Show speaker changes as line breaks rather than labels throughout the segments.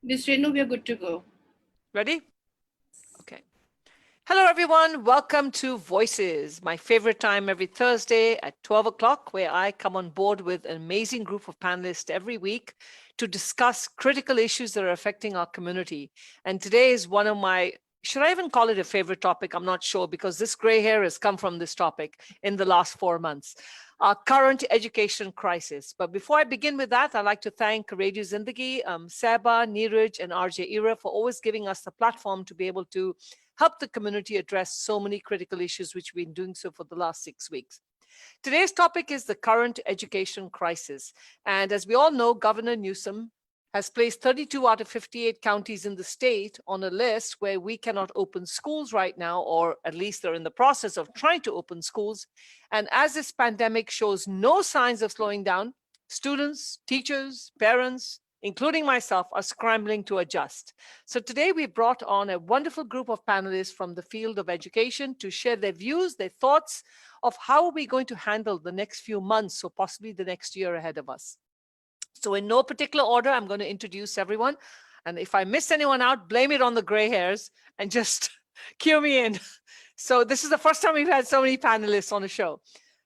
Ms. Rennu, we are good to go.
Ready? Okay. Hello, everyone. Welcome to Voices, my favorite time every Thursday at 12 o'clock, where I come on board with an amazing group of panelists every week to discuss critical issues that are affecting our community. And today is one of my, should I even call it a favorite topic? I'm not sure, because this gray hair has come from this topic in the last 4 months. Our current education crisis. But before I begin with that, I'd like to thank Radio Zindagi, Saba, Neeraj, and RJ Ira for always giving us the platform to be able to help the community address so many critical issues, which we've been doing so for the last 6 weeks. Today's topic is the current education crisis. And as we all know, Governor Newsom has placed 32 out of 58 counties in the state on a list where we cannot open schools right now, or at least they're in the process of trying to open schools. And as this pandemic shows no signs of slowing down, students, teachers, parents, including myself, are scrambling to adjust. So today we brought on a wonderful group of panelists from the field of education to share their views, their thoughts of how are we going to handle the next few months, or possibly the next year ahead of us. So in no particular order, I'm going to introduce everyone. And if I miss anyone out, blame it on the gray hairs and just cue me in. So this is the first time we've had so many panelists on the show.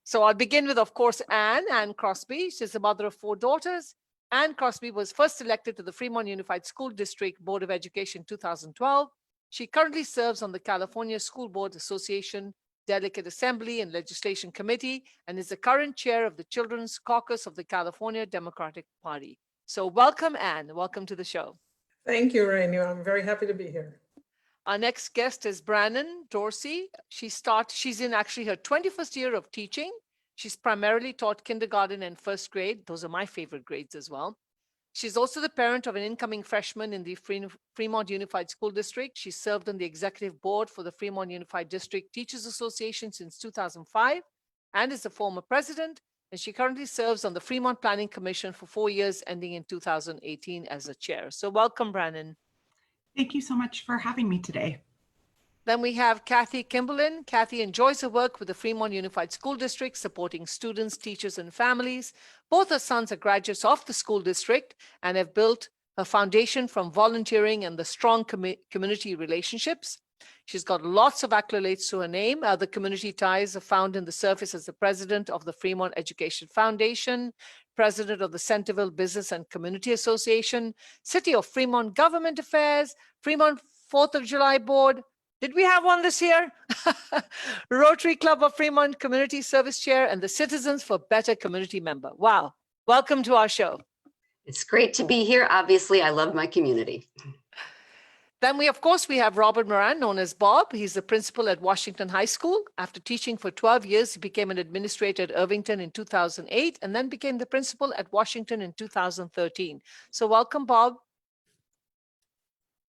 So I'll begin with, of course, Anne Crosbie. She's the mother of 4 daughters. Anne Crosbie was first elected to the Fremont Unified School District Board of Education in 2012. She currently serves on the California School Board Association Delegate Assembly and Legislation Committee, and is the current chair of the Children's Caucus of the California Democratic Party. So welcome, Anne. Welcome to the show.
Thank you, Rennu. I'm very happy to be here.
Our next guest is Brannin Dorsey. She's in actually her 21st year of teaching. She's primarily taught kindergarten and first grade. Those are my favorite grades as well. She's also the parent of an incoming freshman in the Fremont Unified School District. She served on the executive board for the Fremont Unified District Teachers Association since 2005 and is the former president. And she currently serves on the Fremont Planning Commission for 4 years, ending in 2018 as a chair. So welcome, Brannin.
Thank you so much for having me today.
Then we have Kathy Kimberlin. Kathy enjoys her work with the Fremont Unified School District, supporting students, teachers, and families. Both her sons are graduates of the school district and have built a foundation from volunteering and the strong community relationships. She's got lots of accolades to her name. The community ties are found in the service as the president of the Fremont Education Foundation, president of the Centerville Business and Community Association, City of Fremont Government Affairs, Fremont 4th of July Board. Did we have one this year? Rotary Club of Fremont Community Service Chair and the Citizens for Better Community member. Wow. Welcome to our show.
It's great to be here. Obviously, I love my community.
Then we have Robert Moran, known as Bob. He's the principal at Washington High School. After teaching for 12 years, he became an administrator at Irvington in 2008 and then became the principal at Washington in 2013. So welcome, Bob.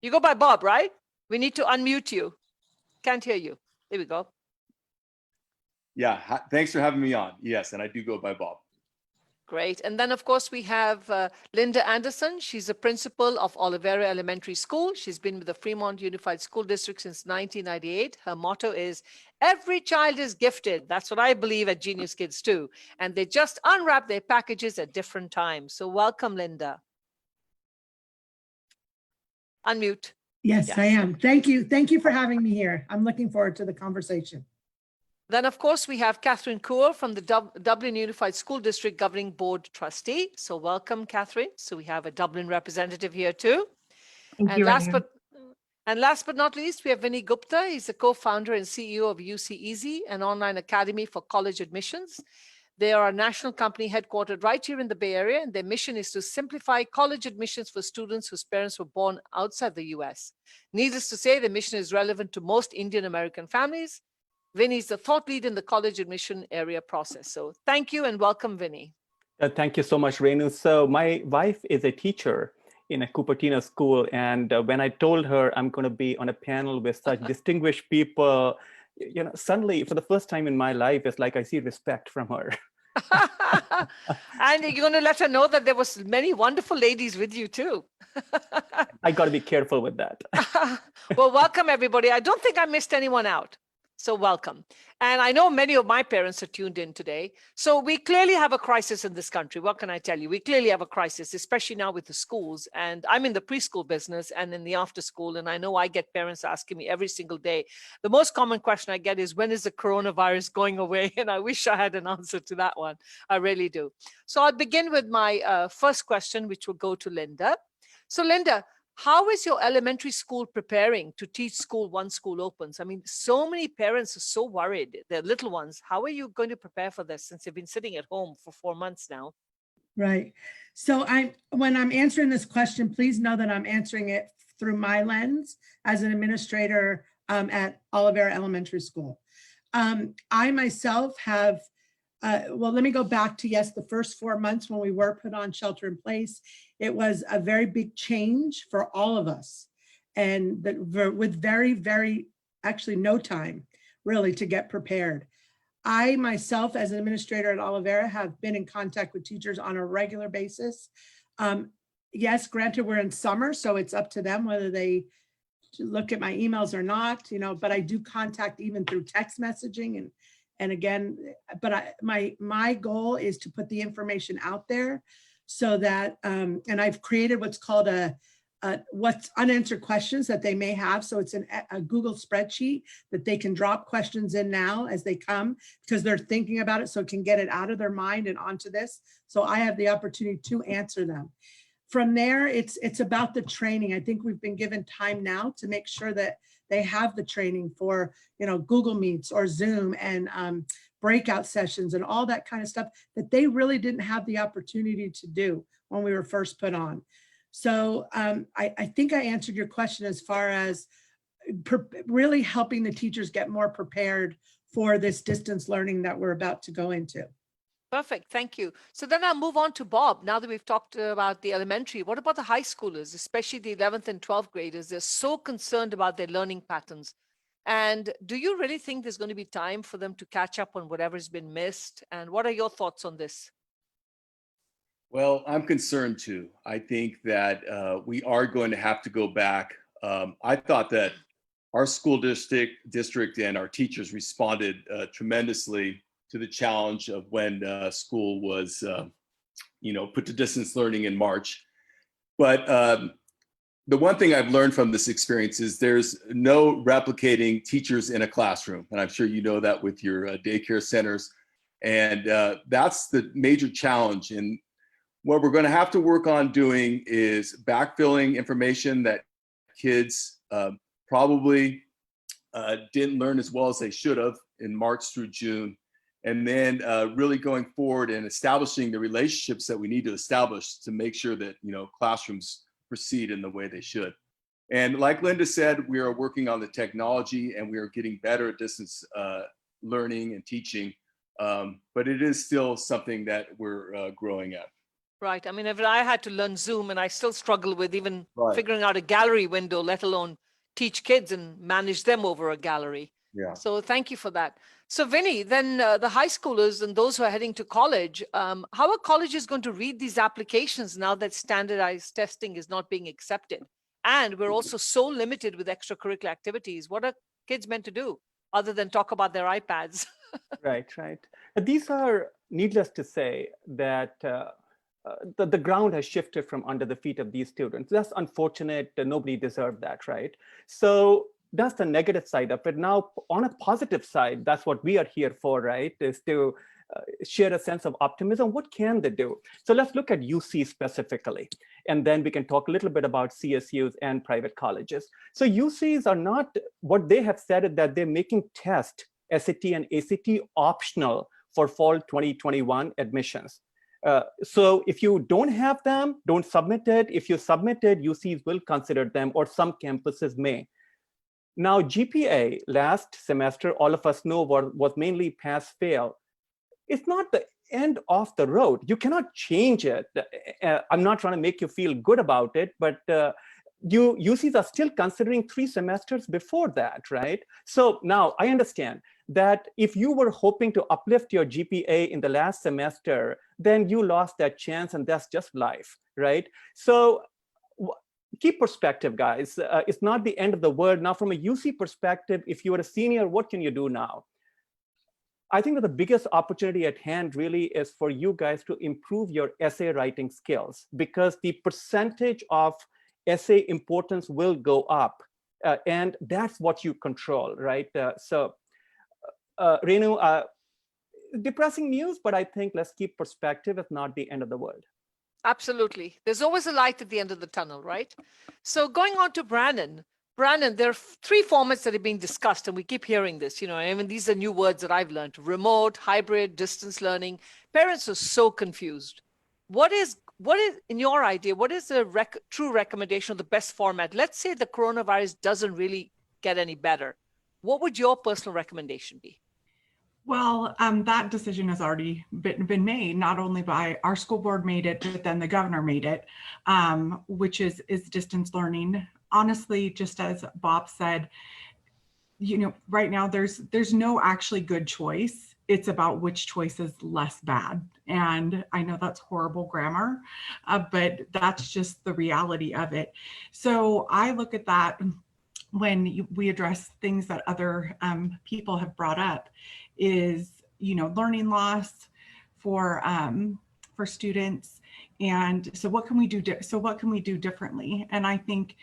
You go by Bob, right? We need to unmute you. Can't hear you. There we go.
Yeah, thanks for having me on. Yes, and I do go by Bob.
Great. And then, of course, we have Linda Anderson. She's the principal of Oliveira Elementary School. She's been with the Fremont Unified School District since 1998. Her motto is, every child is gifted. That's what I believe at Genius Kids too. And they just unwrap their packages at different times. So welcome, Linda. Unmute.
Yes, I am. Thank you. Thank you for having me here. I'm looking forward to the conversation.
Then, of course, we have Catherine Kaur from the Dublin Unified School District Governing Board Trustee. So welcome, Catherine. So we have a Dublin representative here too.
Thank you,
last but not least, we have Vinnie Gupta. He's the co-founder and CEO of EAZY, an online academy for college admissions. They are a national company headquartered right here in the Bay Area, and their mission is to simplify college admissions for students whose parents were born outside the US. Needless to say, the mission is relevant to most Indian American families. Vinnie is the thought lead in the college admission area process. So thank you and welcome, Vinnie.
Thank you so much, Rennu. So my wife is a teacher in a Cupertino school. And when I told her I'm going to be on a panel with such distinguished people, you know, suddenly for the first time in my life, it's like I see respect from her.
And you're going to let her know that there was many wonderful ladies with you too.
I got to be careful with that.
Well, welcome everybody. I don't think I missed anyone out. So welcome. And I know many of my parents are tuned in today. So we clearly have a crisis in this country. What can I tell you? We clearly have a crisis, especially now with the schools. And I'm in the preschool business and in the after school. And I know I get parents asking me every single day. The most common question I get is, when is the coronavirus going away? And I wish I had an answer to that one. I really do. So I'll begin with my first question, which will go to Linda. So Linda, how is your elementary school preparing to teach school once school opens? I mean, so many parents are so worried, their little ones. How are you going to prepare for this since you've been sitting at home for 4 months now?
Right. So when I'm answering this question, please know that I'm answering it through my lens as an administrator at Oliveira Elementary School. I myself have, well, let me go back to, yes, the first 4 months when we were put on shelter in place. It was a very big change for all of us, and with very, very, actually no time really to get prepared. I myself, as an administrator at Oliveira, have been in contact with teachers on a regular basis. Yes, granted, we're in summer, so it's up to them whether they look at my emails or not, but I do contact even through text messaging. And again, but my goal is to put the information out there so that, and I've created what's called what's unanswered questions that they may have. So it's a Google spreadsheet that they can drop questions in now as they come, because they're thinking about it, so it can get it out of their mind and onto this. So I have the opportunity to answer them. From there, it's about the training. I think we've been given time now to make sure that they have the training for, Google Meets or Zoom and breakout sessions and all that kind of stuff that they really didn't have the opportunity to do when we were first put on. So I think I answered your question as far as really helping the teachers get more prepared for this distance learning that we're about to go into.
Perfect. Thank you. So then I'll move on to Bob. Now that we've talked about the elementary, what about the high schoolers, especially the 11th and 12th graders? They're so concerned about their learning patterns. And do you really think there's going to be time for them to catch up on whatever's been missed? And what are your thoughts on this?
Well, I'm concerned too. I think that we are going to have to go back. I thought that our school district and our teachers responded tremendously to the challenge of when school was, put to distance learning in March. But the one thing I've learned from this experience is there's no replicating teachers in a classroom. And I'm sure you know that with your daycare centers. And that's the major challenge. And what we're going to have to work on doing is backfilling information that kids probably didn't learn as well as they should have in March through June. And then really going forward and establishing the relationships that we need to establish to make sure that, classrooms proceed in the way they should. And like Linda said, we are working on the technology and we are getting better at distance learning and teaching. But it is still something that we're growing at.
Right. I mean, if I had to learn Zoom and I still struggle with even
Right.
figuring out a gallery window, let alone teach kids and manage them over a gallery.
Yeah.
So thank you for that. So Vinnie, then the high schoolers and those who are heading to college, how are colleges going to read these applications now that standardized testing is not being accepted? And we're also so limited with extracurricular activities. What are kids meant to do other than talk about their iPads?
Right. These are, needless to say, that the ground has shifted from under the feet of these students. That's unfortunate. Nobody deserved that, right? So that's the negative side of it. Now, on a positive side, that's what we are here for, right? Is to share a sense of optimism. What can they do? So let's look at UC specifically, and then we can talk a little bit about CSUs and private colleges. So UCs are not, what they have said is that they're making test, SAT and ACT optional for fall 2021 admissions. So if you don't have them, don't submit it. If you submit it, UCs will consider them, or some campuses may. Now, GPA last semester, all of us know was mainly pass-fail. It's not the end of the road. You cannot change it. I'm not trying to make you feel good about it, but UCs are still considering 3 semesters before that, right? So now I understand that if you were hoping to uplift your GPA in the last semester, then you lost that chance, and that's just life, right? So keep perspective, guys. It's not the end of the world. Now, from a UC perspective, if you are a senior, what can you do now? I think that the biggest opportunity at hand really is for you guys to improve your essay writing skills, because the percentage of essay importance will go up, and that's what you control, right? Rennu, depressing news, but I think let's keep perspective. It's not the end of the world.
Absolutely. There's always a light at the end of the tunnel, right? So going on to Brannin. Brannin, there are three formats that are being discussed, and we keep hearing this, I mean, these are new words that I've learned: remote, hybrid, distance learning. Parents are so confused. What is, in your idea, what is the true recommendation of the best format? Let's say the coronavirus doesn't really get any better. What would your personal recommendation be?
Well, that decision has already been made. Not only by our school board made it, but then the governor made it, which is distance learning. Honestly, just as Bob said, right now there's no actually good choice. It's about which choice is less bad. And I know that's horrible grammar, but that's just the reality of it. So I look at that when we address things that other people have brought up, is learning loss for students, and so what can we do differently? And I think,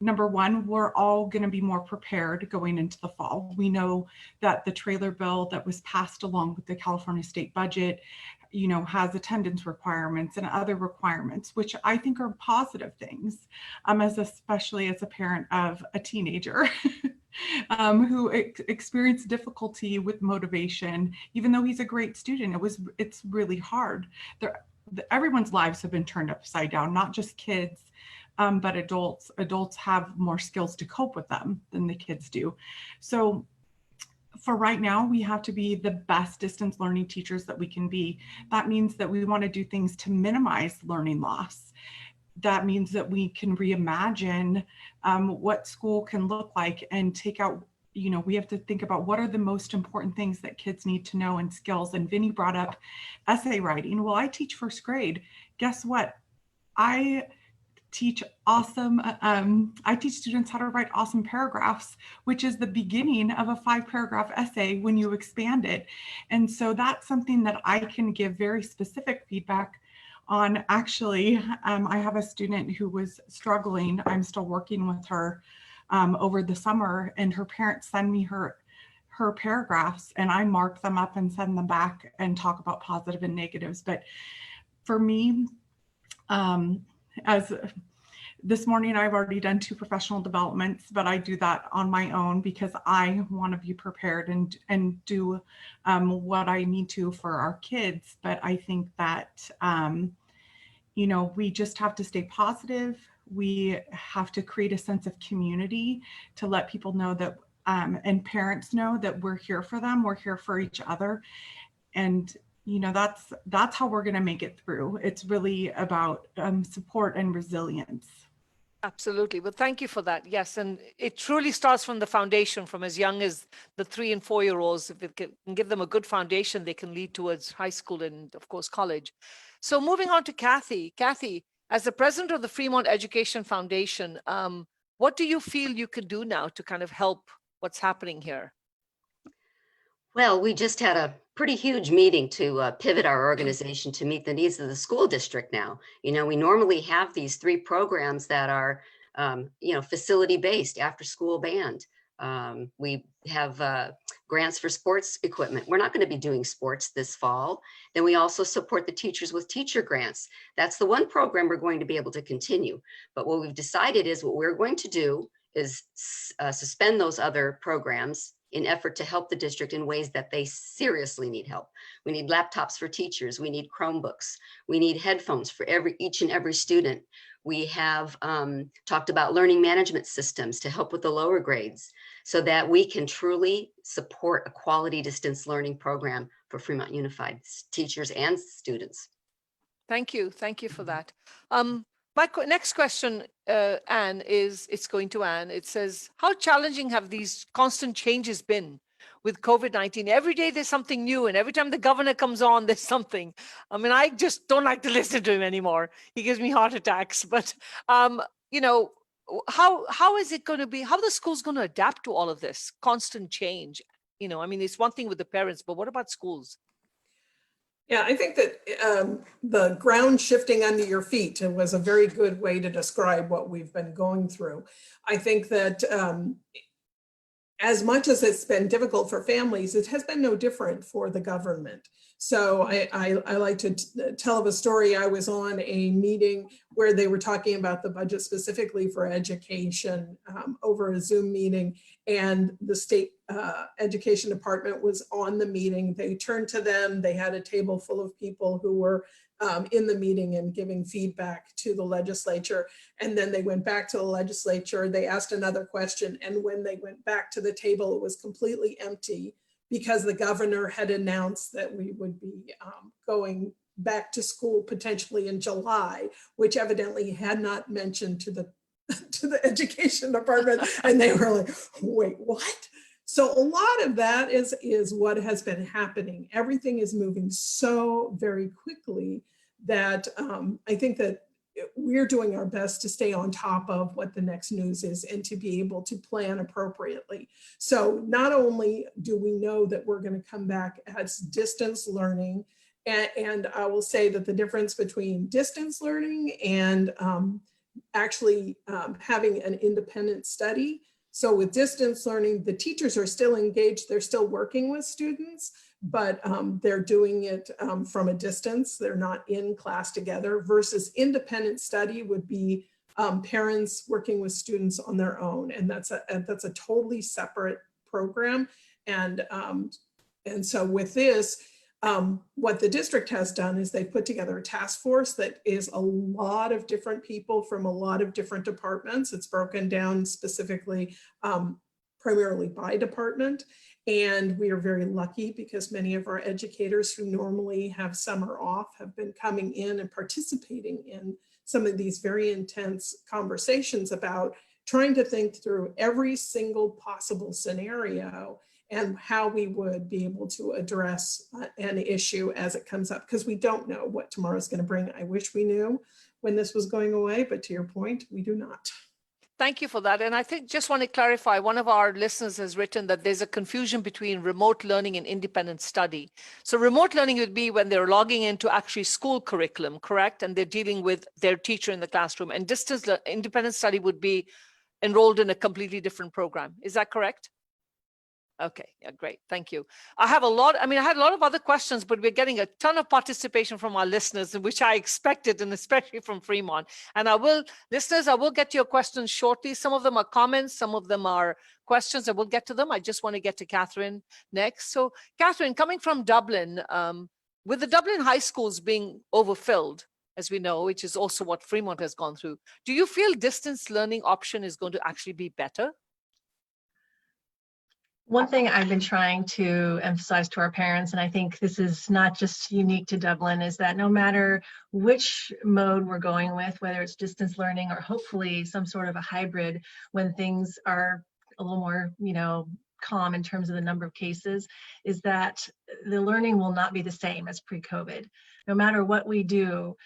number one, we're all going to be more prepared going into the fall. We know that the trailer bill that was passed along with the California state budget has attendance requirements and other requirements, which I think are positive things, especially as a parent of a teenager who experienced difficulty with motivation. Even though he's a great student, it's really hard. Everyone's lives have been turned upside down, not just kids, but adults. Adults have more skills to cope with them than the kids do. So for right now, we have to be the best distance learning teachers that we can be. That means that we want to do things to minimize learning loss. That means that we can reimagine what school can look like and take out, we have to think about what are the most important things that kids need to know and skills. And Vinnie brought up essay writing. Well, I teach first grade. Guess what? I teach students how to write awesome paragraphs, which is the beginning of a 5-paragraph essay when you expand it. And so that's something that I can give very specific feedback on. Actually, I have a student who was struggling. I'm still working with her over the summer, and her parents send me her paragraphs, and I mark them up and send them back and talk about positive and negatives. But for me, as this morning, I've already done 2 professional developments, but I do that on my own because I want to be prepared and do what I need to for our kids. But I think that, we just have to stay positive. We have to create a sense of community to let people know that, and parents know that we're here for them. We're here for each other. And that's how we're going to make it through. It's really about support and resilience.
Absolutely. Well, thank you for that. Yes. And it truly starts from the foundation, from as young as the 3- and 4-year-olds. If it can give them a good foundation, they can lead towards high school and, of course, college. So moving on to Kathy. Kathy, as the president of the Fremont Education Foundation, what do you feel you could do now to kind of help what's happening here?
Well, we just had a pretty huge meeting to pivot our organization to meet the needs of the school district now. We normally have these 3 programs that are, facility-based, after-school band. We have grants for sports equipment. We're not going to be doing sports this fall. Then we also support the teachers with teacher grants. That's the one program we're going to be able to continue. But what we've decided is what we're going to do is suspend those other programs in effort to help the district in ways that they seriously need help. We need laptops for teachers. We need Chromebooks. We need headphones for each and every student. We have talked about learning management systems to help with the lower grades so that we can truly support a quality distance learning program for Fremont Unified teachers and students.
Thank you. Thank you for that. My next question, Anne, it's going to Anne. It says, how challenging have these constant changes been with COVID-19? Every day there's something new, and every time the governor comes on, there's something. I mean, I just don't like to listen to him anymore. He gives me heart attacks. But you know, how is it going to be, how are the schools going to adapt to all of this constant change? You know, I mean, it's one thing with the parents, but what about schools?
Yeah, I think that the ground shifting under your feet was a very good way to describe what we've been going through. I think that as much as it's been difficult for families, it has been no different for the government. So I like to tell of a story. I was on a meeting where they were talking about the budget specifically for education over a Zoom meeting, and the state education department was on the meeting. They turned to them. They had a table full of people who were in the meeting and giving feedback to the legislature. And then they went back to the legislature. They asked another question. And when they went back to the table, it was completely empty because the governor had announced that we would be going back to school potentially in July, which evidently he had not mentioned to the education department. And they were like, wait, what? So a lot of that is what has been happening. Everything is moving so very quickly that I think that we're doing our best to stay on top of what the next news is and to be able to plan appropriately. So not only do we know that we're going to come back as distance learning, and I will say that the difference between distance learning and actually having an independent study. So with distance learning, the teachers are still engaged, they're still working with students, but they're doing it from a distance. They're not in class together, versus independent study would be parents working with students on their own. And that's a totally separate program. And so with this, what the district has done is they put together a task force that is a lot of different people from a lot of different departments. It's broken down specifically, primarily by department. And we are very lucky because many of our educators who normally have summer off have been coming in and participating in some of these very intense conversations about trying to think through every single possible scenario and how we would be able to address an issue as it comes up, because we don't know what tomorrow is going to bring. I wish we knew when this was going away, but to your point, we do not.
Thank you for that. And I think just want to clarify, one of our listeners has written that there's a confusion between remote learning and independent study. So remote learning would be when they're logging into actually school curriculum, correct? And they're dealing with their teacher in the classroom. And independent study would be enrolled in a completely different program. Is that correct? Okay, yeah, great. Thank you. I had a lot of other questions, but we're getting a ton of participation from our listeners, which I expected, and especially from Fremont. And listeners, I will get to your questions shortly. Some of them are comments, some of them are questions. I will get to them. I just want to get to Catherine next. So Catherine, coming from Dublin, with the Dublin high schools being overfilled, as we know, which is also what Fremont has gone through, do you feel distance learning option is going to actually be better?
One thing I've been trying to emphasize to our parents, and I think this is not just unique to Dublin, is that no matter which mode we're going with, whether it's distance learning or hopefully some sort of a hybrid when things are a little more, calm in terms of the number of cases, is that the learning will not be the same as pre-COVID. No matter what we do,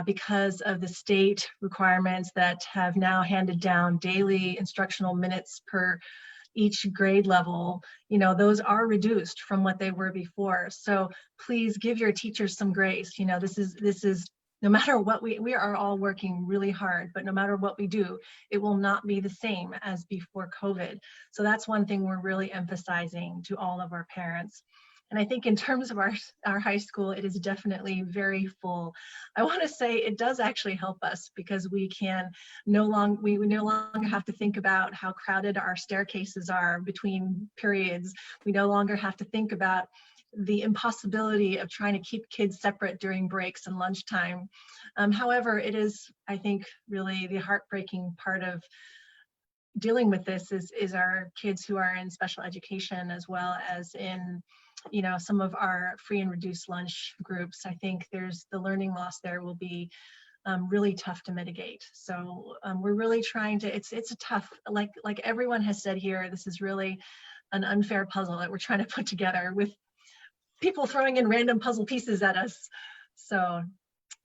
because of the state requirements that have now handed down daily instructional minutes per each grade level, those are reduced from what they were before. So please give your teachers some grace. This is no matter what we are all working really hard, but no matter what we do, it will not be the same as before COVID. So that's one thing we're really emphasizing to all of our parents. And I think in terms of our high school, it is definitely very full. I want to say it does actually help us because we no longer have to think about how crowded our staircases are between periods. We no longer have to think about the impossibility of trying to keep kids separate during breaks and lunchtime. However, it is, I think, really the heartbreaking part of dealing with this is our kids who are in special education, as well as in some of our free and reduced lunch groups. I think the learning loss there will be really tough to mitigate. So we're really trying to, it's a tough, like everyone has said here, this is really an unfair puzzle that we're trying to put together with people throwing in random puzzle pieces at us. So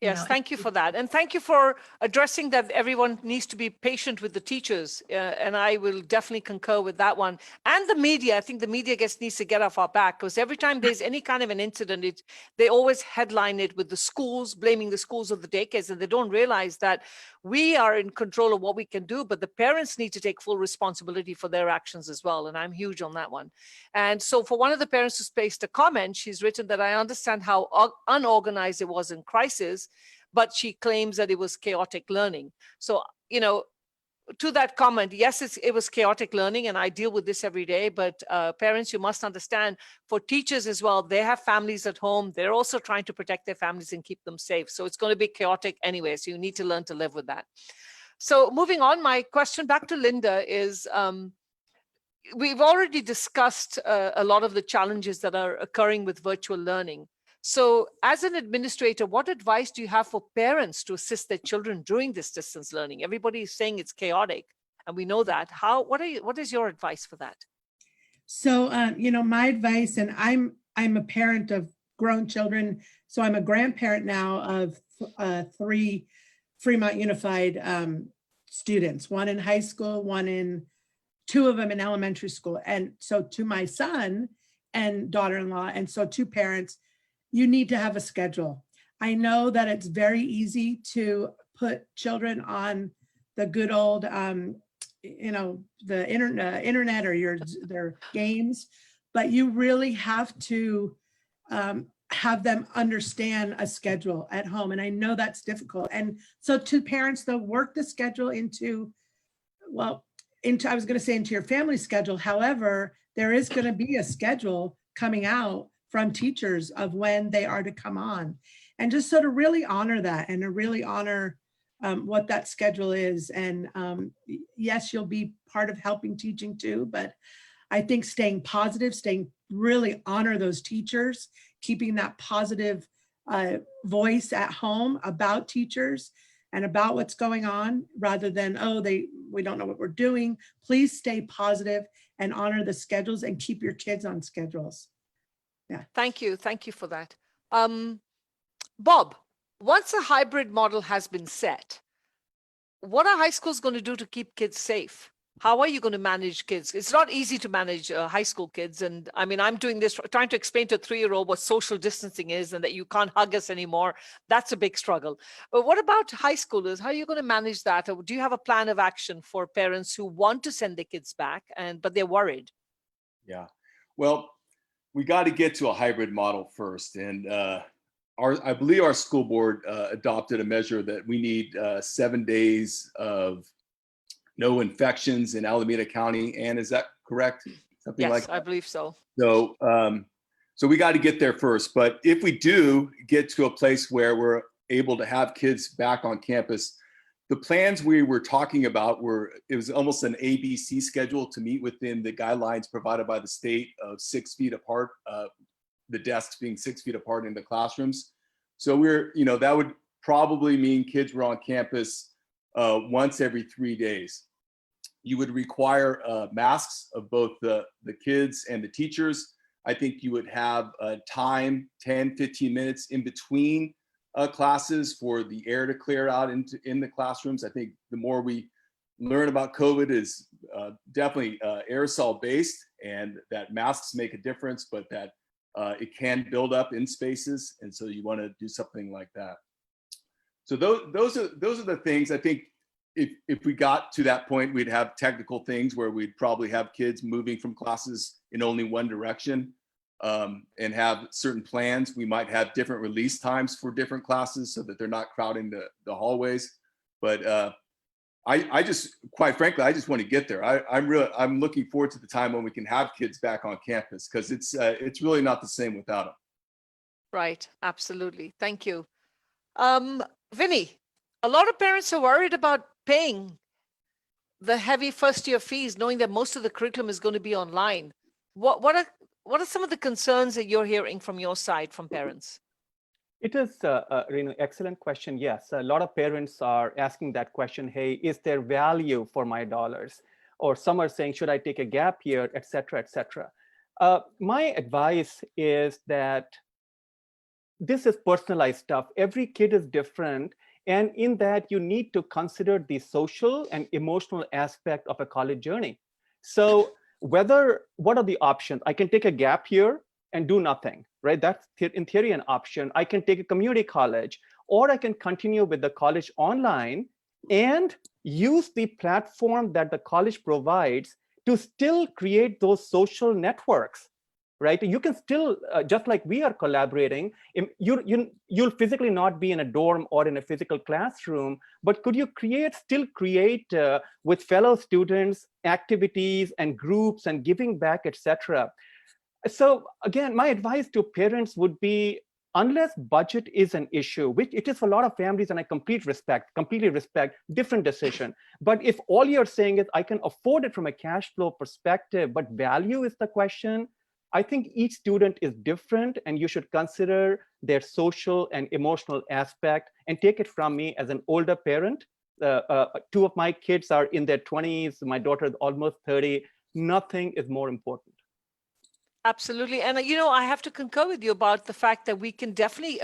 Yes, thank you for that. And thank you for addressing that everyone needs to be patient with the teachers. And I will definitely concur with that one. And the media, I think the media needs to get off our back, because every time there's any kind of an incident, they always headline it with the schools, blaming the schools or the daycares, and they don't realize that we are in control of what we can do, but the parents need to take full responsibility for their actions as well. And I'm huge on that one. And so for one of the parents who's placed a comment, she's written that I understand how unorganized it was in crisis, but she claims that it was chaotic learning. So, to that comment, yes, it was chaotic learning, and I deal with this every day, but parents, you must understand, for teachers as well, they have families at home. They're also trying to protect their families and keep them safe. So it's going to be chaotic anyway, so you need to learn to live with that. So moving on, my question back to Linda is, we've already discussed a lot of the challenges that are occurring with virtual learning. So as an administrator, what advice do you have for parents to assist their children during this distance learning? Everybody is saying it's chaotic, and we know that. What is your advice for that?
So, my advice, and I'm a parent of grown children, so I'm a grandparent now of 3 Fremont Unified students, one in high school, 2 of them in elementary school. And so to my son and daughter-in-law, and so to parents, you need to have a schedule. I know that it's very easy to put children on the good old, the internet or their games, but you really have to have them understand a schedule at home. And I know that's difficult. And so to parents, they'll work the schedule into your family schedule. However, there is going to be a schedule coming out from teachers of when they are to come on, and just sort of really honor that, and to really honor what that schedule is. And yes, you'll be part of helping teaching too, but I think staying positive, really honor those teachers, keeping that positive voice at home about teachers and about what's going on, rather than, we don't know what we're doing. Please stay positive and honor the schedules and keep your kids on schedules. Yeah.
Thank you for that. Bob, once a hybrid model has been set, what are high schools going to do to keep kids safe? How are you going to manage kids? It's not easy to manage high school kids. And I mean, I'm doing this, trying to explain to a 3-year-old what social distancing is and that you can't hug us anymore. That's a big struggle. But what about high schoolers? How are you going to manage that? Or do you have a plan of action for parents who want to send their kids back, but they're worried?
Yeah, well, we got to get to a hybrid model first. And I believe our school board adopted a measure that we need 7 days of no infections in Alameda County. Ann, is that correct? Something
yes,
like that?
I believe so.
So, so we got to get there first. But if we do get to a place where we're able to have kids back on campus, the plans we were talking about it was almost an ABC schedule to meet within the guidelines provided by the state of 6 feet apart, the desks being 6 feet apart in the classrooms. So that would probably mean kids were on campus once every 3 days. You would require masks of both the kids and the teachers. I think you would have time, 10, 15 minutes in between classes for the air to clear out in the classrooms. I think the more we learn about COVID is definitely aerosol based, and that masks make a difference, but that it can build up in spaces. And so you want to do something like that. So those are the things. I think if we got to that point, we'd have technical things where we'd probably have kids moving from classes in only one direction. And have certain plans. We might have different release times for different classes so that they're not crowding the hallways. But I just, quite frankly, I just want to get there. I'm looking forward to the time when we can have kids back on campus, because it's really not the same without them.
Right, absolutely. Thank you. Vinnie, a lot of parents are worried about paying the heavy first-year fees, knowing that most of the curriculum is going to be online. What are some of the concerns that you're hearing from your side from parents?
It is Rennu, excellent question. Yes, a lot of parents are asking that question. Hey, is there value for my dollars? Or some are saying, should I take a gap year, et cetera, et cetera. My advice is that this is personalized stuff. Every kid is different. And in that, you need to consider the social and emotional aspect of a college journey. So what are the options? I can take a gap year and do nothing, right? That's in theory an option. I can take a community college, or I can continue with the college online and use the platform that the college provides to still create those social networks, right? You can still, just like we are collaborating, you'll physically not be in a dorm or in a physical classroom, but could you still create with fellow students activities and groups and giving back, etc. So again, my advice to parents would be, unless budget is an issue, which it is for a lot of families, and I completely respect different decision. But if all you're saying is I can afford it from a cash flow perspective, but value is the question, I think each student is different, and you should consider their social and emotional aspect. And take it from me as an older parent. 2 of my kids are in their 20s. My daughter is almost 30. Nothing is more important.
Absolutely. And, I have to concur with you about the fact that we can definitely,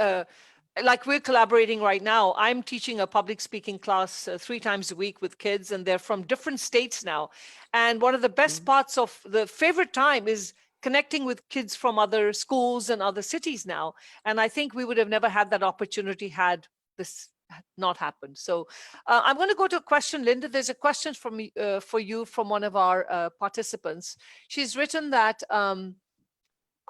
like we're collaborating right now. I'm teaching a public speaking class 3 times a week with kids, and they're from different states now. And one of the best parts of the favorite time is connecting with kids from other schools and other cities now. And I think we would have never had that opportunity had this not happened. So I'm going to go to a question, Linda. There's a question for you from one of our participants. She's written that,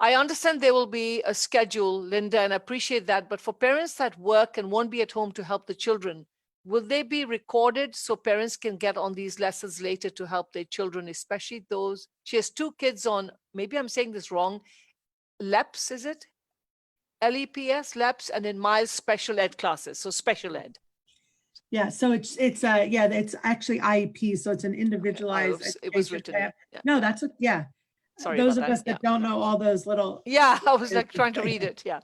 I understand there will be a schedule, Linda, and I appreciate that. But for parents that work and won't be at home to help the children, will they be recorded so parents can get on these lessons later to help their children, especially those? She has 2 kids on, maybe I'm saying this wrong, LEPs, is it? LEPS, LEPs, and in Miles special ed classes, so special ed.
Yeah, so it's actually IEP, so it's an individualized.
Okay. It was written.
plan.
Yeah.
No, that's
Sorry
those
about
of us that don't know all those little.
Yeah, I was like trying to read it. Yeah.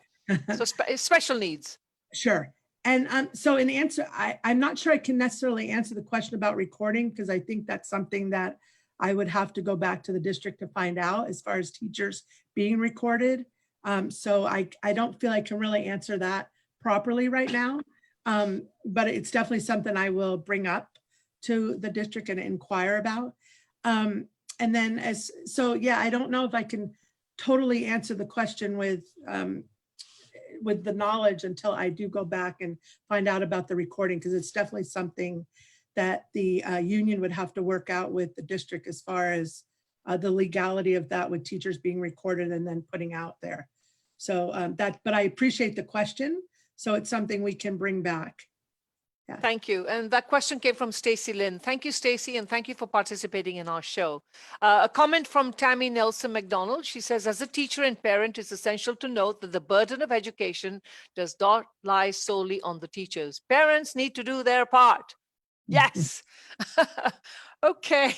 So special needs.
Sure. And so in answer, I'm not sure I can necessarily answer the question about recording, because I think that's something that I would have to go back to the district to find out as far as teachers being recorded. So I don't feel I can really answer that properly right now. But it's definitely something I will bring up to the district and inquire about. And then I don't know if I can totally answer the question with the knowledge until I do go back and find out about the recording, because it's definitely something that the union would have to work out with the district as far as the legality of that, with teachers being recorded and then putting out there. So but I appreciate the question. So it's something we can bring back. Yeah.
Thank you. And that question came from Stacy Lynn. Thank you, Stacy, and thank you for participating in our show. A comment from Tammy Nelson McDonald. She says, as a teacher and parent, it's essential to note that the burden of education does not lie solely on the teachers. Parents need to do their part. Yes. Okay,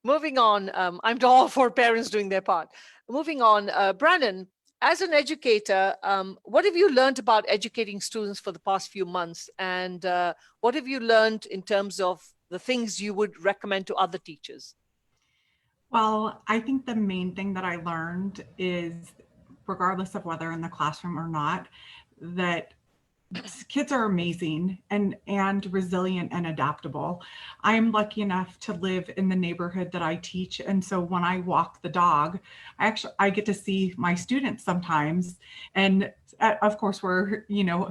moving on. I'm all for parents doing their part. Moving on, Brannin, as an educator, what have you learned about educating students for the past few months? And what have you learned in terms of the things you would recommend to other teachers?
Well, I think the main thing that I learned is, regardless of whether in the classroom or not, that kids are amazing and resilient and adaptable. I'm lucky enough to live in the neighborhood that I teach. And so when I walk the dog, I get to see my students sometimes. And of course, we're,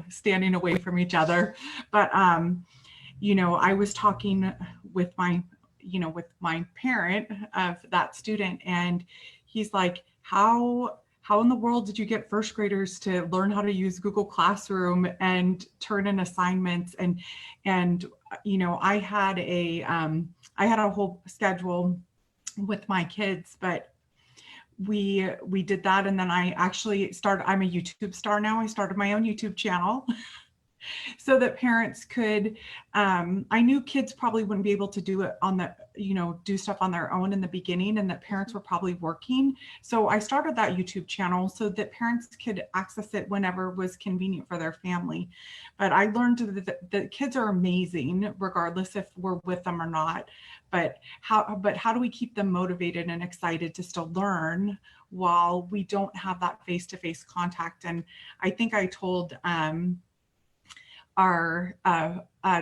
standing away from each other. But, I was talking with my parent of that student, and he's like, how in the world did you get first graders to learn how to use Google Classroom and turn in assignments? And I had a whole schedule with my kids, but we did that. And then I actually I'm a YouTube star now. I started my own YouTube channel. so that parents could, I knew kids probably wouldn't be able to do it on the, do stuff on their own in the beginning, and that parents were probably working. So I started that YouTube channel so that parents could access it whenever was convenient for their family. But I learned that the kids are amazing, regardless if we're with them or not. But how do we keep them motivated and excited to still learn while we don't have that face-to-face contact? And I think I told our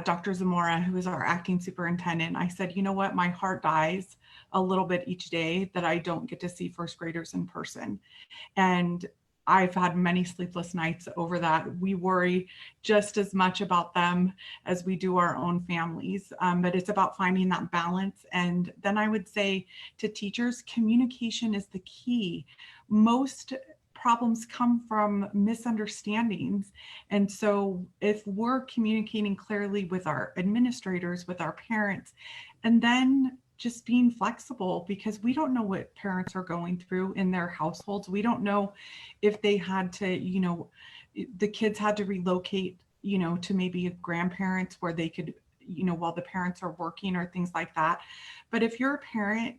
Dr. Zamora, who is our acting superintendent, I said, you know what, my heart dies a little bit each day that I don't get to see first graders in person. And I've had many sleepless nights over that. We worry just as much about them as we do our own families, but it's about finding that balance. And then I would say to teachers, communication is the key. Most problems come from misunderstandings. And so if we're communicating clearly with our administrators, with our parents, and then just being flexible, because we don't know what parents are going through in their households. We don't know if they had to, the kids had to relocate, to maybe a grandparents where they could, while the parents are working or things like that. But if you're a parent,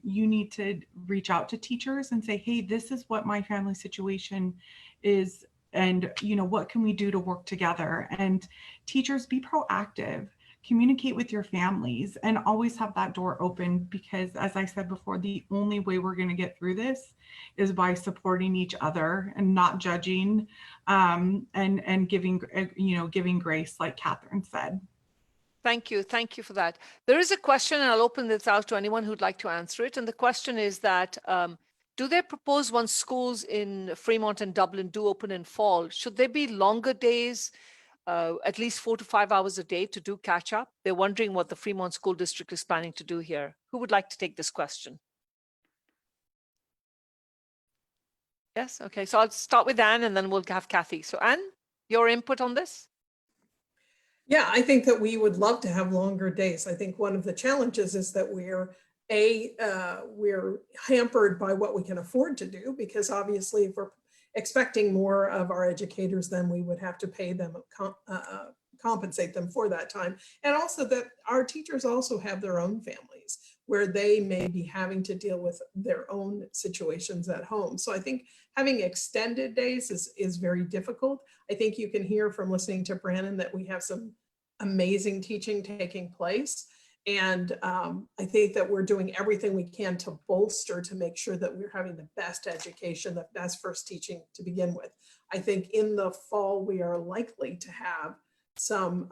you need to reach out to teachers and say, hey, this is what my family situation is. And, what can we do to work together? And teachers, be proactive. Communicate with your families and always have that door open, because as I said before, the only way we're going to get through this is by supporting each other and not judging, and giving grace, like Catherine said.
Thank you. Thank you for that. There is a question, and I'll open this out to anyone who'd like to answer it. And the question is that, do they propose once schools in Fremont and Dublin do open in fall, should there be longer days, at least 4 to 5 hours a day to do catch up? They're wondering what the Fremont School District is planning to do here. Who would like to take this question? Yes, okay, so I'll start with Anne and then we'll have Kathy. So Anne, your input on this?
Yeah, I think that we would love to have longer days. I think one of the challenges is that we're hampered by what we can afford to do, because obviously if we're expecting more of our educators, then we would have to pay them, compensate them for that time. And also that our teachers also have their own families where they may be having to deal with their own situations at home. So I think having extended days is very difficult. I think you can hear from listening to Brannin that we have some amazing teaching taking place. And I think that we're doing everything we can to bolster, to make sure that we're having the best education, the best first teaching to begin with. I think in the fall, we are likely to have some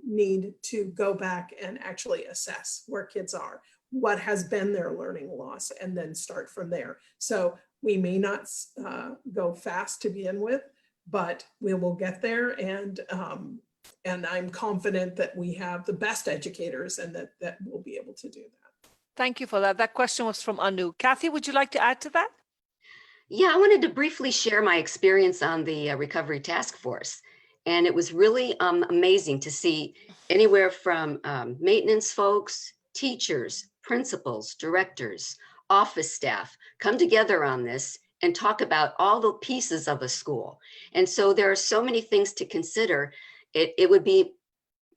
need to go back and actually assess where kids are, what has been their learning loss, and then start from there. So we may not go fast to begin with, but we will get there. And I'm confident that we have the best educators and that we'll be able to do that.
Thank you for that. That question was from Anu. Kathy, would you like to add to that?
Yeah, I wanted to briefly share my experience on the recovery task force. And it was really amazing to see anywhere from maintenance folks, teachers, principals, directors, office staff come together on this and talk about all the pieces of a school. And so there are so many things to consider. It would be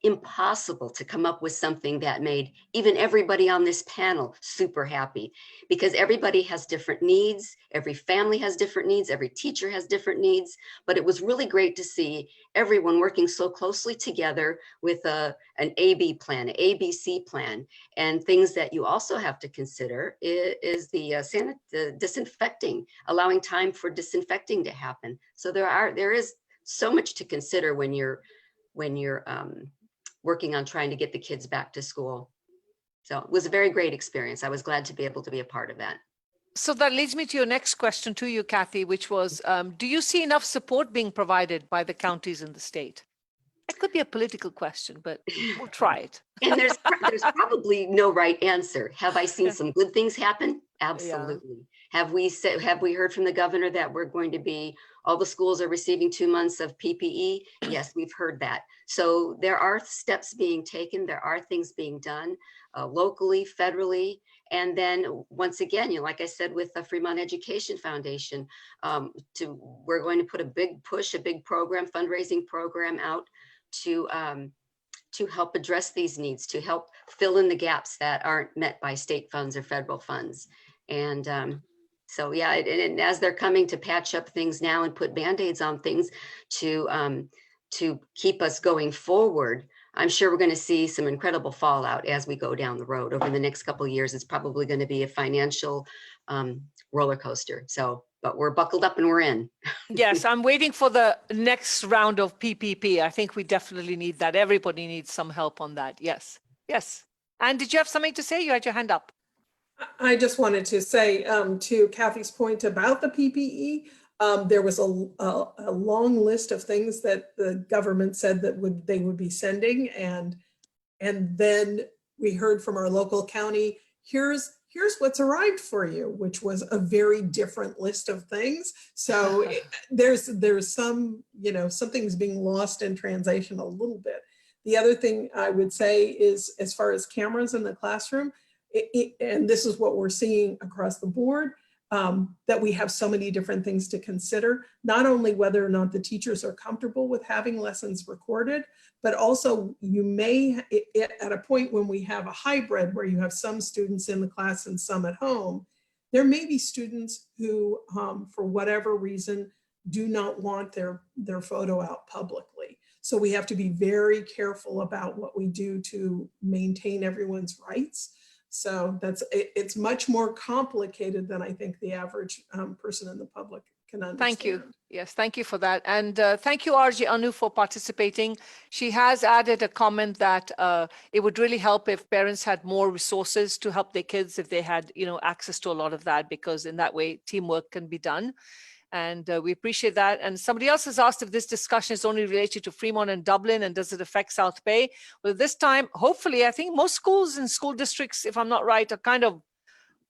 impossible to come up with something that made even everybody on this panel super happy, because everybody has different needs. Every family has different needs. Every teacher has different needs. But it was really great to see everyone working so closely together with an AB plan, an ABC plan, and things that you also have to consider is the disinfecting, allowing time for disinfecting to happen. So there is so much to consider when you're working on trying to get the kids back to school. So it was a very great experience. I was glad to be able to be a part of that.
So that leads me to your next question to you, Kathy, which was, do you see enough support being provided by the counties in the state? It could be a political question, but we'll try it.
And there's probably no right answer. Have I seen some good things happen? Absolutely. Yeah. Have we heard from the governor that we're going to be, all the schools are receiving 2 months of PPE? Yes, we've heard that. So there are steps being taken. There are things being done locally, federally, And then once again, like I said, with the Fremont Education Foundation, we're going to put a big push, a big program, fundraising program out to help address these needs, to help fill in the gaps that aren't met by state funds or federal funds. And so, yeah, and as they're coming to patch up things now and put Band-Aids on things to keep us going forward, I'm sure we're going to see some incredible fallout as we go down the road. Over the next couple of years, it's probably going to be a financial roller coaster. So, but we're buckled up and we're in.
Yes, I'm waiting for the next round of PPP. I think we definitely need that. Everybody needs some help on that. Yes, yes. And did you have something to say? You had your hand up.
I just wanted to say to Kathy's point about the PPE, there was a long list of things that the government said that they would be sending, and then we heard from our local county, here's what's arrived for you, which was a very different list of things. So there's some, something's being lost in translation a little bit. The other thing I would say is, as far as cameras in the classroom, and this is what we're seeing across the board, that we have so many different things to consider, not only whether or not the teachers are comfortable with having lessons recorded, but also you may, at a point when we have a hybrid where you have some students in the class and some at home, there may be students who, for whatever reason, do not want their photo out publicly. So we have to be very careful about what we do to maintain everyone's rights. So it's much more complicated than I think the average person in the public can understand.
Thank you. Yes, thank you for that. And thank you, RJ Anu, for participating. She has added a comment that it would really help if parents had more resources to help their kids, if they had, access to a lot of that, because in that way, teamwork can be done. And we appreciate that. And somebody else has asked if this discussion is only related to Fremont and Dublin, and does it affect South Bay? Well, this time, hopefully, I think most schools and school districts, if I'm not right, are kind of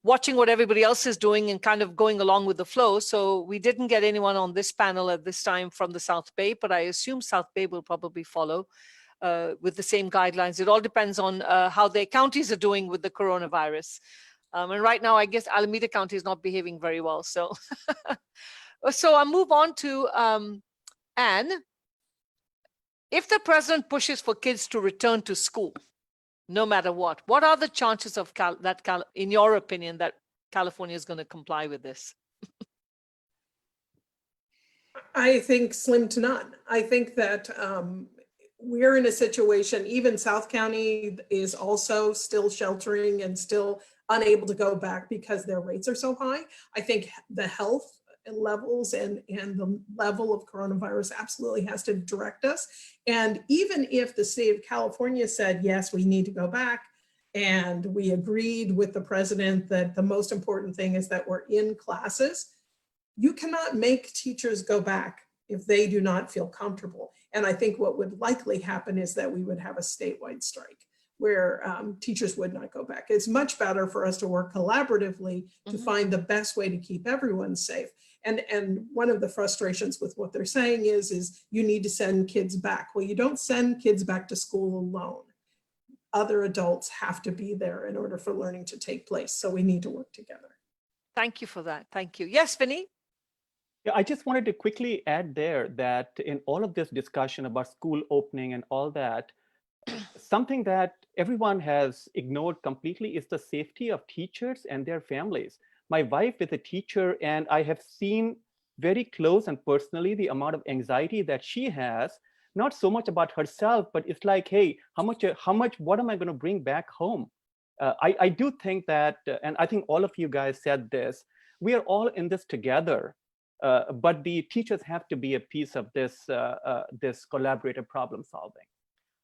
watching what everybody else is doing and kind of going along with the flow. So we didn't get anyone on this panel at this time from the South Bay, but I assume South Bay will probably follow with the same guidelines. It all depends on how their counties are doing with the coronavirus. And right now, I guess Alameda County is not behaving very well. So. So I'll move on to Anne. If the president pushes for kids to return to school, no matter what are the chances of in your opinion, that California is going to comply with this?
I think slim to none. I think that we're in a situation, even South County is also still sheltering and still unable to go back because their rates are so high. I think the health levels and the level of coronavirus absolutely has to direct us. And even if the state of California said, yes, we need to go back, and we agreed with the president that the most important thing is that we're in classes, you cannot make teachers go back if they do not feel comfortable. And I think what would likely happen is that we would have a statewide strike where teachers would not go back. It's much better for us to work collaboratively to find the best way to keep everyone safe. And one of the frustrations with what they're saying is you need to send kids back. Well, you don't send kids back to school alone. Other adults have to be there in order for learning to take place. So we need to work together.
Thank you for that. Thank you. Yes, Vinnie?
Yeah, I just wanted to quickly add there that in all of this discussion about school opening and all that, something that everyone has ignored completely is the safety of teachers and their families. My wife is a teacher, and I have seen very close and personally the amount of anxiety that she has, not so much about herself, but it's like, hey, what am I going to bring back home? I do think that, and I think all of you guys said this, we are all in this together, but the teachers have to be a piece of this, this collaborative problem solving.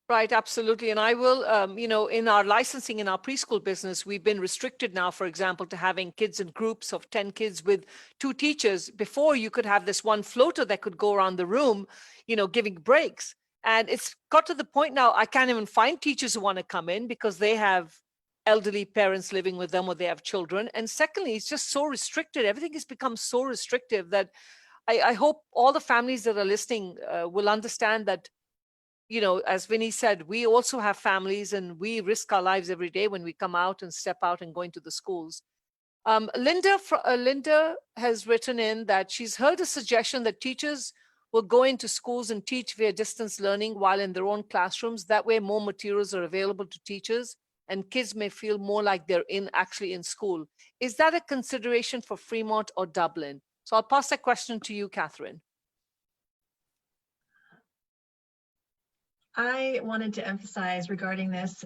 Right, absolutely. And I will, in our licensing in our preschool business, we've been restricted now, for example, to having kids in groups of 10 kids with 2 teachers. Before, you could have this one floater that could go around the room, giving breaks. And it's got to the point now, I can't even find teachers who want to come in because they have elderly parents living with them or they have children. And secondly, it's just so restricted. Everything has become so restrictive that I hope all the families that are listening will understand that you know, as Vinnie said, we also have families and we risk our lives every day when we come out and step out and go into the schools. Linda has written in that she's heard a suggestion that teachers will go into schools and teach via distance learning while in their own classrooms. That way more materials are available to teachers and kids may feel more like they're actually in school. Is that a consideration for Fremont or Dublin? So I'll pass that question to you, Catherine.
I wanted to emphasize regarding this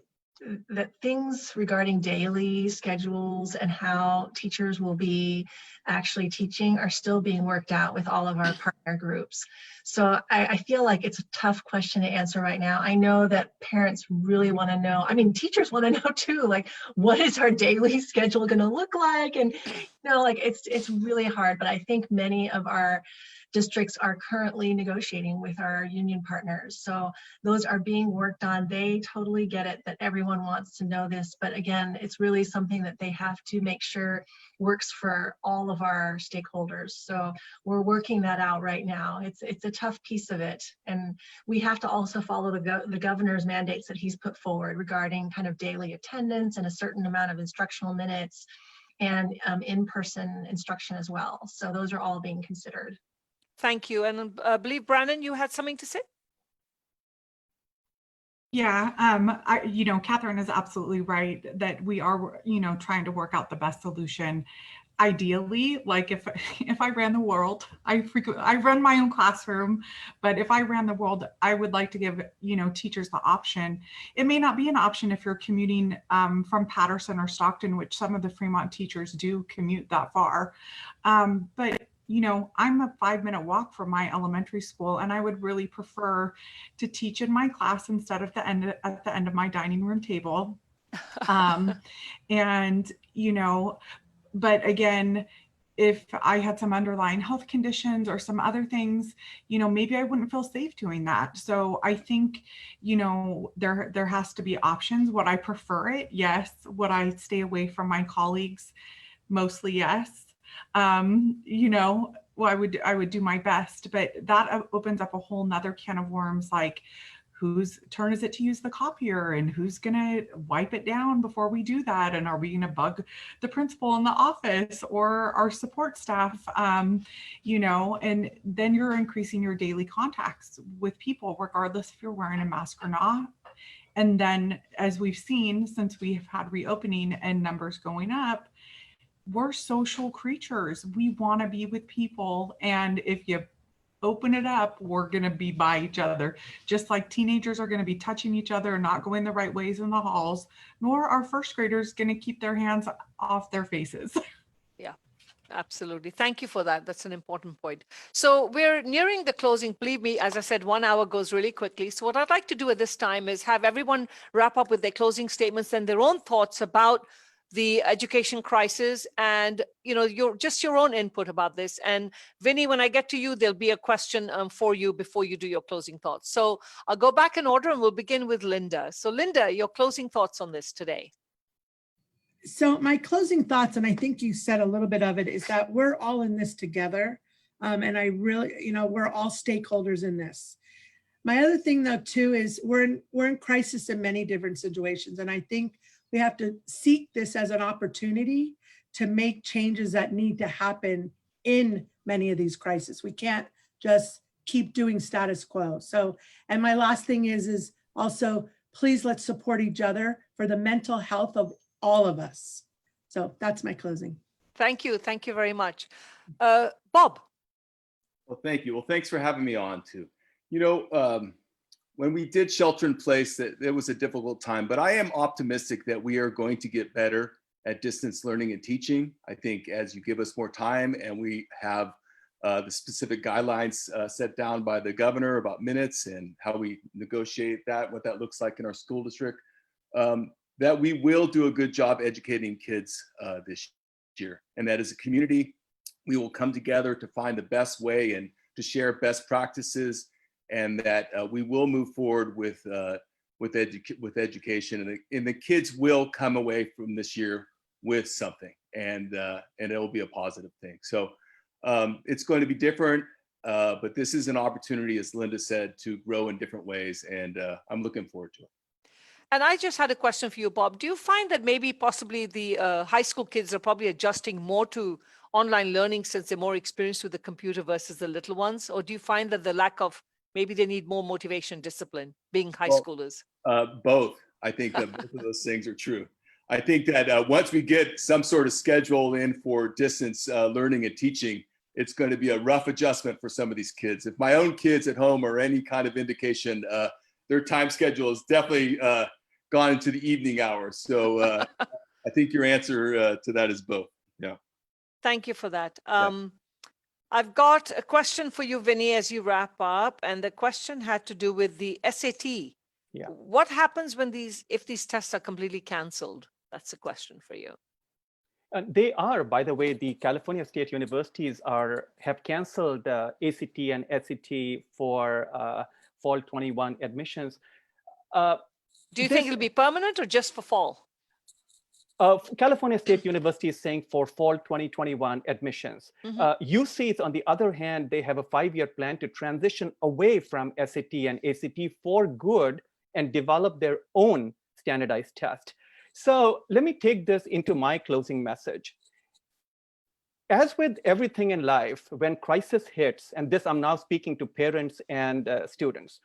that things regarding daily schedules and how teachers will be actually teaching are still being worked out with all of our partner groups. So I feel like it's a tough question to answer right now. I know that parents really want to know, I mean, teachers want to know too, like, what is our daily schedule going to look like? And, you know, like, it's really hard, but I think many of our districts are currently negotiating with our union partners. So those are being worked on. They totally get it that everyone wants to know this, but again, it's really something that they have to make sure works for all of our stakeholders. So we're working that out right now. It's a tough piece of it. And we have to also follow the governor's mandates that he's put forward regarding kind of daily attendance and a certain amount of instructional minutes and in-person instruction as well. So those are all being considered.
Thank you. And I believe, Brannin, you had something to say?
Yeah, you know, Catherine is absolutely right that we are, you know, trying to work out the best solution. Ideally, like if I ran the world, I run my own classroom, but if I ran the world, I would like to give, you know, teachers the option. It may not be an option if you're commuting from Patterson or Stockton, which some of the Fremont teachers do commute that far, but you know, I'm a 5-minute walk from my elementary school, and I would really prefer to teach in my class instead of at the end of my dining room table. And, you know, but again, if I had some underlying health conditions or some other things, you know, maybe I wouldn't feel safe doing that. So I think, you know, there has to be options. Would I prefer it? Yes. Would I stay away from my colleagues? Mostly yes. You know, well, I would do my best, but that opens up a whole nother can of worms, like whose turn is it to use the copier and who's going to wipe it down before we do that? And are we going to bug the principal in the office or our support staff? You know, and then you're increasing your daily contacts with people, regardless if you're wearing a mask or not. And then, as we've seen, since we have had reopening and numbers going up, we're social creatures. We want to be with people. And if you open it up, we're going to be by each other. Just like teenagers are going to be touching each other and not going the right ways in the halls, nor are first graders going to keep their hands off their faces.
Yeah, absolutely. Thank you for that. That's an important point. So we're nearing the closing. Believe me, as I said, 1 hour goes really quickly. So what I'd like to do at this time is have everyone wrap up with their closing statements and their own thoughts about the education crisis and, you know, your own input about this. And Vinnie, when I get to you, there'll be a question for you before you do your closing thoughts. So I'll go back in order and we'll begin with Linda. So Linda, your closing thoughts on this today.
So my closing thoughts, and I think you said a little bit of it, is that we're all in this together. And I really, you know, we're all stakeholders in this. My other thing though, too, is we're in crisis in many different situations. And I think we have to seek this as an opportunity to make changes that need to happen in many of these crises. We can't just keep doing status quo. So, and my last thing is also, please let's support each other for the mental health of all of us. So that's my closing.
Thank you. Thank you very much. Bob.
Well, thank you. Well, thanks for having me on too. You know, when we did shelter in place, it was a difficult time, but I am optimistic that we are going to get better at distance learning and teaching. I think as you give us more time and we have the specific guidelines set down by the governor about minutes and how we negotiate that, what that looks like in our school district, that we will do a good job educating kids this year. And that as a community, we will come together to find the best way and to share best practices, and that we will move forward with education, and the kids will come away from this year with something, and it will be a positive thing. So it's going to be different. but this is an opportunity, as Linda said, to grow in different ways, and I'm looking forward to it.
And I just had a question for you, Bob. Do you find that maybe possibly the high school kids are probably adjusting more to online learning since they're more experienced with the computer versus the little ones? Or do you find that the lack of, maybe they need more motivation, discipline, being high schoolers?
Both. I think that both of those things are true. I think that once we get some sort of schedule in for distance learning and teaching, it's going to be a rough adjustment for some of these kids. If my own kids at home are any kind of indication, their time schedule is definitely gone into the evening hours. So I think your answer to that is both. Yeah.
Thank you for that. I've got a question for you, Vinnie, as you wrap up. And the question had to do with the SAT.
Yeah.
What happens when if these tests are completely canceled? That's a question for you.
They are, by the way, the California State Universities have canceled ACT and SAT for fall 21 admissions.
Do you think it'll be permanent or just for fall?
California State University is saying for fall 2021 admissions. UCs, on the other hand, they have a 5-year plan to transition away from SAT and ACT for good and develop their own standardized test. So let me take this into my closing message. As with everything in life, when crisis hits, and this I'm now speaking to parents and students,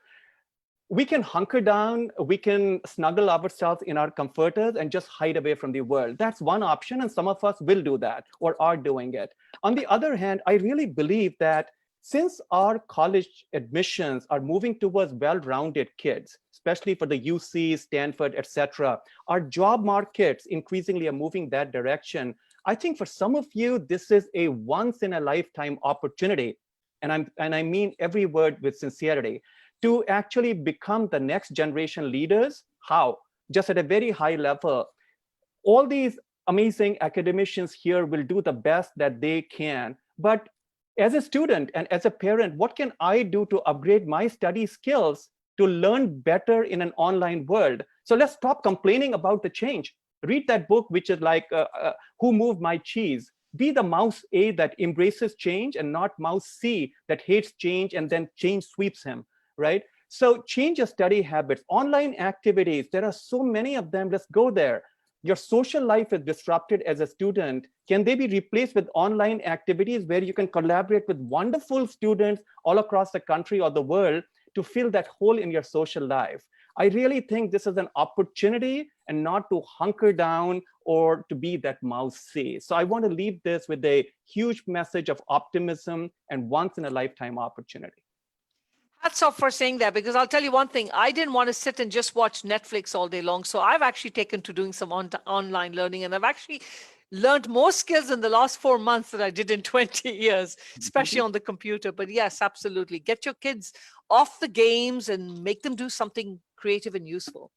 we can hunker down, we can snuggle ourselves in our comforters and just hide away from the world. That's one option, and some of us will do that or are doing it. On the other hand, I really believe that since our college admissions are moving towards well-rounded kids, especially for the UC, Stanford, etc., our job markets increasingly are moving that direction. I think for some of you, this is a once-in-a-lifetime opportunity, and I mean every word with sincerity, to actually become the next generation leaders. How? Just at a very high level. All these amazing academicians here will do the best that they can, but as a student and as a parent, what can I do to upgrade my study skills to learn better in an online world? So let's stop complaining about the change. Read that book, which is like, Who Moved My Cheese? Be the mouse A that embraces change and not mouse C that hates change and then change sweeps him, right? So change your study habits. Online activities, there are so many of them, let's go there. Your social life is disrupted as a student. Can they be replaced with online activities where you can collaborate with wonderful students all across the country or the world to fill that hole in your social life? I really think this is an opportunity and not to hunker down or to be that mouse C. So I want to leave this with a huge message of optimism and once in a lifetime opportunity.
Hats off for saying that, because I'll tell you one thing, I didn't want to sit and just watch Netflix all day long. So I've actually taken to doing some online learning, and I've actually learned more skills in the last 4 months than I did in 20 years, especially on the computer. But yes, absolutely. Get your kids off the games and make them do something creative and useful.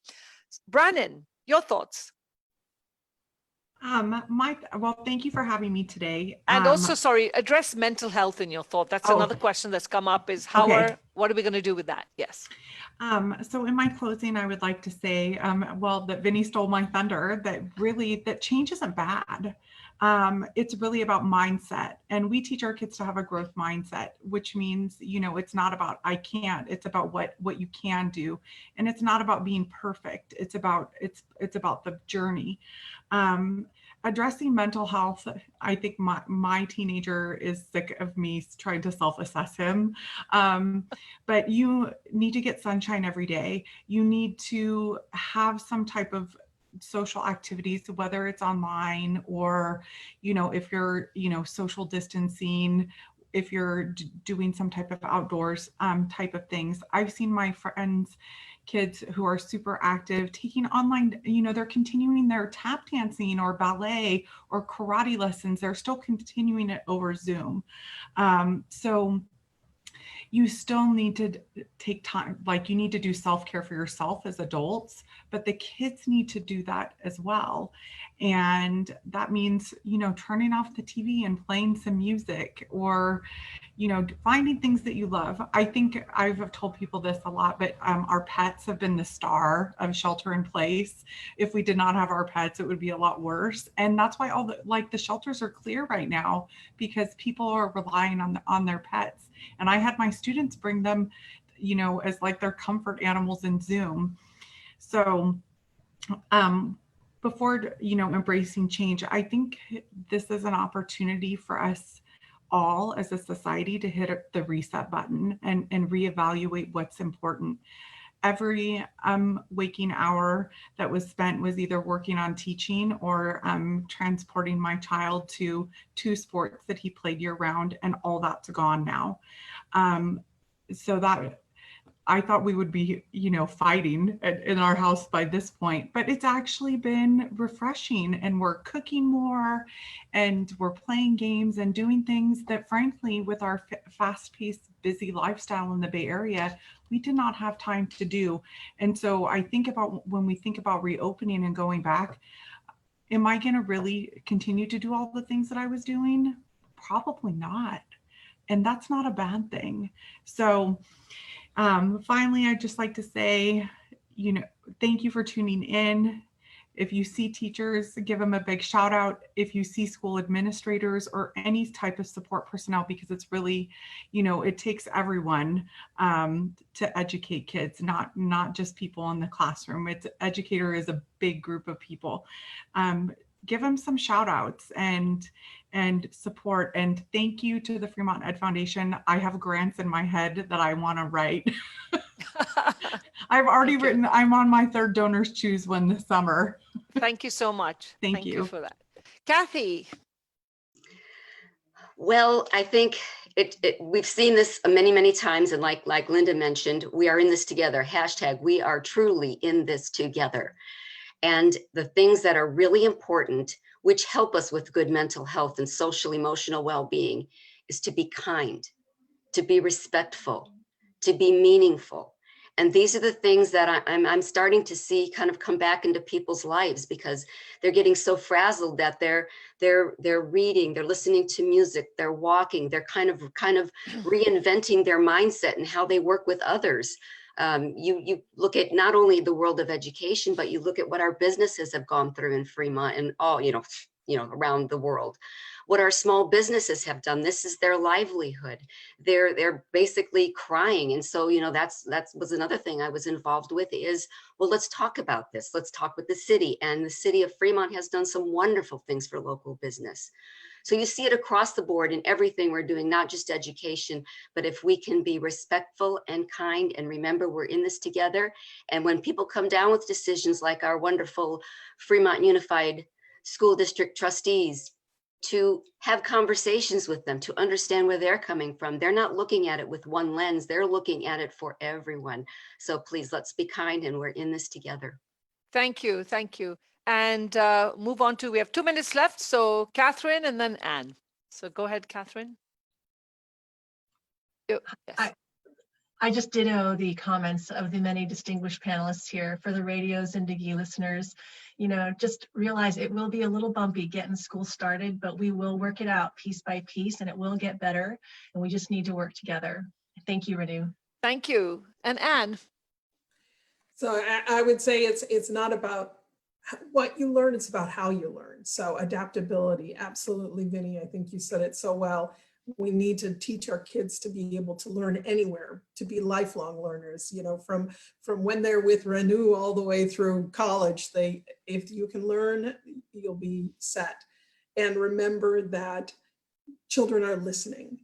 Brannin, your thoughts?
Well, thank you for having me today.
And also, sorry, address mental health in your thought. That's another question that's come up is what are we going to do with that? Yes.
So in my closing, I would like to say, well, that Vinnie stole my thunder, that change isn't bad. It's really about mindset. And we teach our kids to have a growth mindset, which means, it's not about I can't, it's about what you can do. And it's not about being perfect. It's about the journey. Addressing mental health, I think my teenager is sick of me trying to self-assess him. But you need to get sunshine every day. You need to have some type of social activities, whether it's online or, if you're, social distancing, if you're doing some type of outdoors type of things. I've seen my friends, kids who are super active taking online, they're continuing their tap dancing or ballet or karate lessons. They're still continuing it over Zoom. So you still need to take time, like you need to do self-care for yourself as adults, but the kids need to do that as well. And that means, turning off the TV and playing some music or, finding things that you love. I think I've told people this a lot, but our pets have been the star of shelter in place. If we did not have our pets, it would be a lot worse. And that's why the shelters are clear right now, because people are relying on their pets. And I had my students bring them, you know, as like their comfort animals in Zoom. So before, you know, embracing change, I think this is an opportunity for us all as a society to hit the reset button and reevaluate what's important. Every waking hour that was spent was either working on teaching or transporting my child to 2 sports that he played year round, and all that's gone now. So that I thought we would be, you know, fighting in our house by this point, but it's actually been refreshing, and we're cooking more and we're playing games and doing things that, frankly, with our fast-paced, busy lifestyle in the Bay Area, we did not have time to do. And so I think about when we think about reopening and going back, am I going to really continue to do all the things that I was doing? Probably not. And that's not a bad thing. So finally, I'd just like to say, you know, thank you for tuning in. If you see teachers, give them a big shout out. If you see school administrators or any type of support personnel, because it's really, you know, it takes everyone to educate kids, not just people in the classroom. It's educator is a big group of people. Give them some shout outs and support. And thank you to the Fremont Ed Foundation. I have grants in my head that I want to write. I've already written, I'm on my 3rd Donors Choose one this summer.
Thank you so much.
Thank you
for that. Kathy.
Well, I think we've seen this many, many times. And like Linda mentioned, we are in this together. # we are truly in this together. And the things that are really important, which help us with good mental health and social emotional well-being, is to be kind, to be respectful, to be meaningful. And these are the things that I'm starting to see kind of come back into people's lives, because they're getting so frazzled that they're reading, they're listening to music, they're walking, they're kind of reinventing their mindset and how they work with others. You look at not only the world of education, but you look at what our businesses have gone through in Fremont and all, you know, around the world. What our small businesses have done, this is their livelihood. They're basically crying. And so, you know, that was another thing I was involved with is, well, let's talk about this. Let's talk with the city. And the city of Fremont has done some wonderful things for local business. So you see it across the board in everything we're doing, not just education, but if we can be respectful and kind and remember we're in this together. And when people come down with decisions like our wonderful Fremont Unified School District trustees, to have conversations with them, to understand where they're coming from. They're not looking at it with one lens, they're looking at it for everyone. So please, let's be kind, and we're in this together.
Thank you. Thank you. And move on to, we have 2 minutes left. So Catherine and then Anne. So go ahead, Catherine. Yes.
I just ditto the comments of the many distinguished panelists here. For the radios and Diggy listeners, you know, just realize it will be a little bumpy getting school started, but we will work it out piece by piece, and it will get better. And we just need to work together. Thank you, Rennu.
Thank you. And Anne.
So I would say it's not about what you learn, it's about how you learn. So adaptability, absolutely, Vinnie. I think you said it so well. We need to teach our kids to be able to learn anywhere, to be lifelong learners, you know, from when they're with Rennu all the way through college. If you can learn, you'll be set. And remember that children are listening.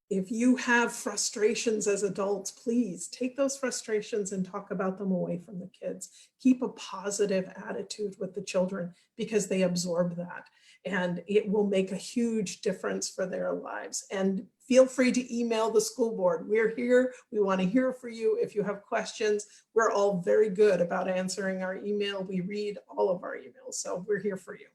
If you have frustrations as adults, please take those frustrations and talk about them away from the kids. Keep a positive attitude with the children, because they absorb that. And it will make a huge difference for their lives. And feel free to email the school board. We're here. We want to hear from you. If you have questions, we're all very good about answering our email. We read all of our emails. So we're here for you.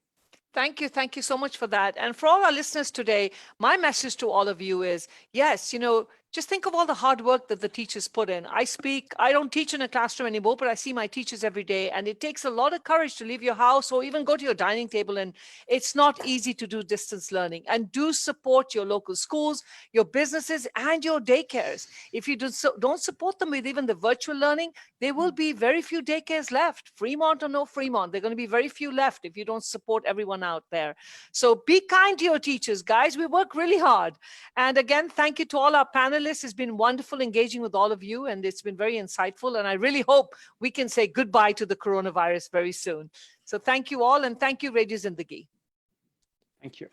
Thank you. Thank you so much for that. And for all our listeners today, my message to all of you is, yes, you know, Just think of all the hard work that the teachers put in. I don't teach in a classroom anymore, but I see my teachers every day, and it takes a lot of courage to leave your house or even go to your dining table. And it's not easy to do distance learning. And do support your local schools, your businesses, and your daycares. If you don't support them with even the virtual learning, there will be very few daycares left. Fremont or no Fremont, there are going to be very few left if you don't support everyone out there. So be kind to your teachers, guys. We work really hard. And again, thank you to all our panelists. It's been wonderful engaging with all of you, and it's been very insightful. And I really hope we can say goodbye to the coronavirus very soon. So thank you all, and thank you, Radio Zindagi.
Thank you.